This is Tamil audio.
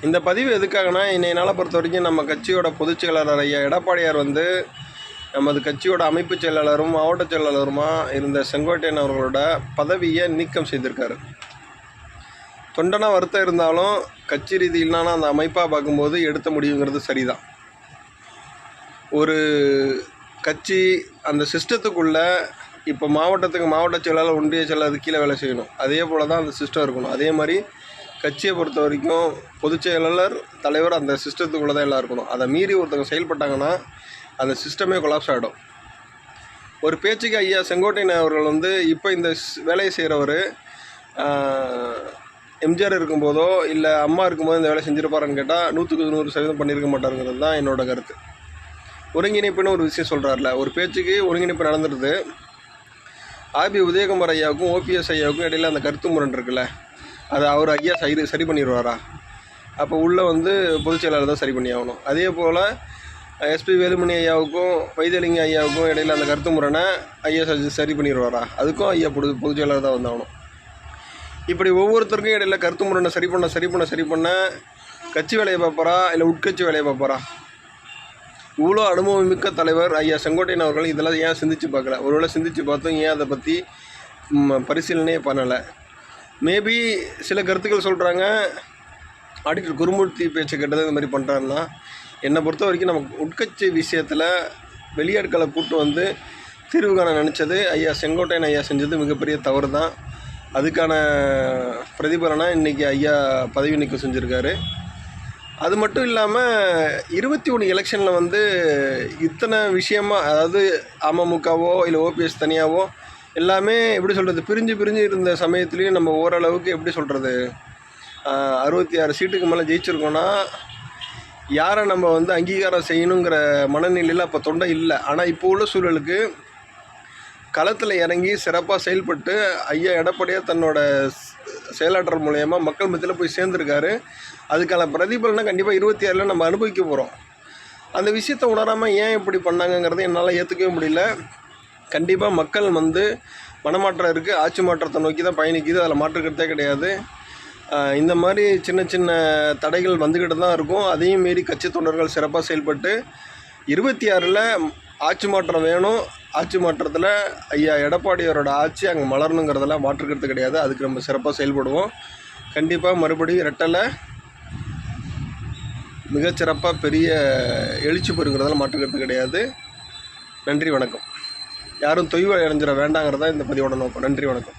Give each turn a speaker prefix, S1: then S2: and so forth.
S1: இந்த பதிவு எதுக்காகனா, இன்றைய நாளை பொறுத்த வரைக்கும் நம்ம கட்சியோட பொதுச் செயலாளர் ஐயா எடப்பாடியார் நமது கட்சியோட அமைப்பு செயலாளரும் மாவட்ட செயலாளருமா இருந்த செங்கோட்டையன் அவர்களோட பதவியை நீக்கம் செய்திருக்காரு. தொண்டனா வருத்தம் இருந்தாலும் கட்சி ரீதியிலான அந்த அமைப்பாக பார்க்கும்போது எடுத்த முடிவுங்கிறது சரிதான். ஒரு கட்சி அந்த சிஸ்டத்துக்குள்ளே இப்போ மாவட்டத்துக்கு மாவட்ட செயலாளர், ஒன்றிய செயலாளர் கீழே வேலை செய்யணும். அதே போல் தான் அந்த சிஸ்டம் இருக்கணும். அதே மாதிரி கட்சியை பொறுத்த வரைக்கும் பொதுச் செயலாளர், தலைவர் அந்த சிஸ்டத்துக்குள்ளே தான் எல்லாம் இருக்கணும். அதை மீறி ஒருத்தவங்க செயல்பட்டாங்கன்னா அந்த சிஸ்டமே கொலாப்ஸ் ஆகிடும். ஒரு பேச்சுக்கு ஐயா செங்கோட்டையன் அவர்கள் இப்போ இந்த வேலையை செய்கிறவர் எம்ஜிஆர் இருக்கும்போதோ இல்லை அம்மா இருக்கும்போதோ இந்த வேலை செஞ்சுருப்பாரான்னு கேட்டால் 100% பண்ணியிருக்க மாட்டாருங்கிறது தான் என்னோடய கருத்து. ஒருங்கிணைப்புன்னு ஒரு விஷயம் சொல்கிறார்ல, ஒரு பேச்சுக்கு ஒருங்கிணைப்பு நடந்துடுது. ஆபி உதயகுமார் ஐயாவுக்கும் ஓபிஎஸ் ஐயாவுக்கும் இடையில் அந்த கருத்து முரண் இருக்குல்ல, அதை அவர் ஐயா சரி பண்ணிடுவாரா? அப்போ உள்ளே பொதுச் செயலாளர் தான் சரி பண்ணி ஆகணும். அதே போல் எஸ்பி வேலுமணி ஐயாவுக்கும் வைத்தியலிங்க ஐயாவுக்கும் இடையில் அந்த கருத்து முரணை ஐயா சரி பண்ணிடுவாரா? அதுக்கும் ஐயா பொதுச் செயலாளர் தான் வந்தாகணும். இப்படி ஒவ்வொருத்தருக்கும் இடையில் கருத்து முரணை சரி பண்ண கட்சி வேலையை பார்ப்பாரா இல்லை உட்கட்சி வேலையை பார்ப்பாரா? இவ்வளோ அனுபவமிக்க தலைவர் ஐயா செங்கோட்டையன் அவர்கள் இதெல்லாம் ஏன் சிந்திச்சு பார்க்கல? ஒருவேளை சிந்திச்சு பார்த்தோம், ஏன் அதை பற்றி பரிசீலனையே பண்ணலை? மேபி சில கருத்துக்கள் சொல்கிறாங்க, ஆடிட்டர் குருமூர்த்தி பேச்சை கேட்டது இந்த மாதிரி பண்ணுறாருன்னா, என்னை பொறுத்த வரைக்கும் நமக்கு உட்கட்சி விஷயத்தில் வெளியாட்களை கூட்டு தீர்வு காண நினச்சது ஐயா செங்கோட்டையன் ஐயா செஞ்சது மிகப்பெரிய தவறு தான். அதுக்கான பிரதிபலனாக இன்றைக்கி ஐயா பதவி நீக்கம் செஞ்சுருக்காரு. அது மட்டும் இல்லாமல் 21 எலெக்ஷனில் இத்தனை விஷயமாக, அதாவது அமமுகவோ இல்லை ஓபிஎஸ் தனியாவோ எல்லாமே எப்படி சொல்கிறது, பிரிஞ்சு இருந்த சமயத்துலேயும் நம்ம ஓரளவுக்கு எப்படி சொல்கிறது 66 சீட்டுக்கு மேலே ஜெயிச்சிருக்கோன்னா யாரை நம்ம அங்கீகாரம் செய்யணுங்கிற மனநிலையில் அப்போ தொண்டை இல்லை. ஆனால் இப்போ உள்ள சூழலுக்கு களத்தில் இறங்கி சிறப்பாக செயல்பட்டு ஐயா எடப்பாடியார் தன்னோட செயலாற்றல் மூலயமா மக்கள் மத்தியில் போய் சேர்ந்துருக்காரு. அதுக்கான பிரதிபலனை கண்டிப்பாக 26 நம்ம அனுபவிக்க போகிறோம். அந்த விஷயத்தை உணராமல் ஏன் இப்படி பண்ணாங்கங்கிறத என்னால் ஏற்றுக்கவே முடியல. கண்டிப்பாக மக்கள் மனமாற்றம் இருக்குது, ஆட்சி மாற்றத்தை நோக்கி தான் பயணிக்குது, அதில் மாற்றுக்கிறதே கிடையாது. இந்த மாதிரி சின்ன தடைகள் வந்துக்கிட்டு தான் இருக்கும். அதையும் மீறி கட்சி தொண்டர்கள் சிறப்பாக செயல்பட்டு 26 ஆட்சி மாற்றம் வேணும். ஆட்சி மாற்றத்தில் ஐயா எடப்பாடியாரோட ஆட்சி அங்கே மலரணுங்கிறதெல்லாம் மாற்றுக்கிறது கிடையாது. அதுக்கு நம்ம சிறப்பாக செயல்படுவோம். கண்டிப்பாக மறுபடியும் ரெட்டலை மிகச்சிறப்பாக பெரிய எழுச்சி பெறுங்கிறதெல்லாம் மாற்றுக்கிறது கிடையாது. நன்றி, வணக்கம். யாரும் தொய்வு அடைஞ்சிட வேண்டாங்கிறதா இந்த பதிவோட நோக்கம். நன்றி, வணக்கம்.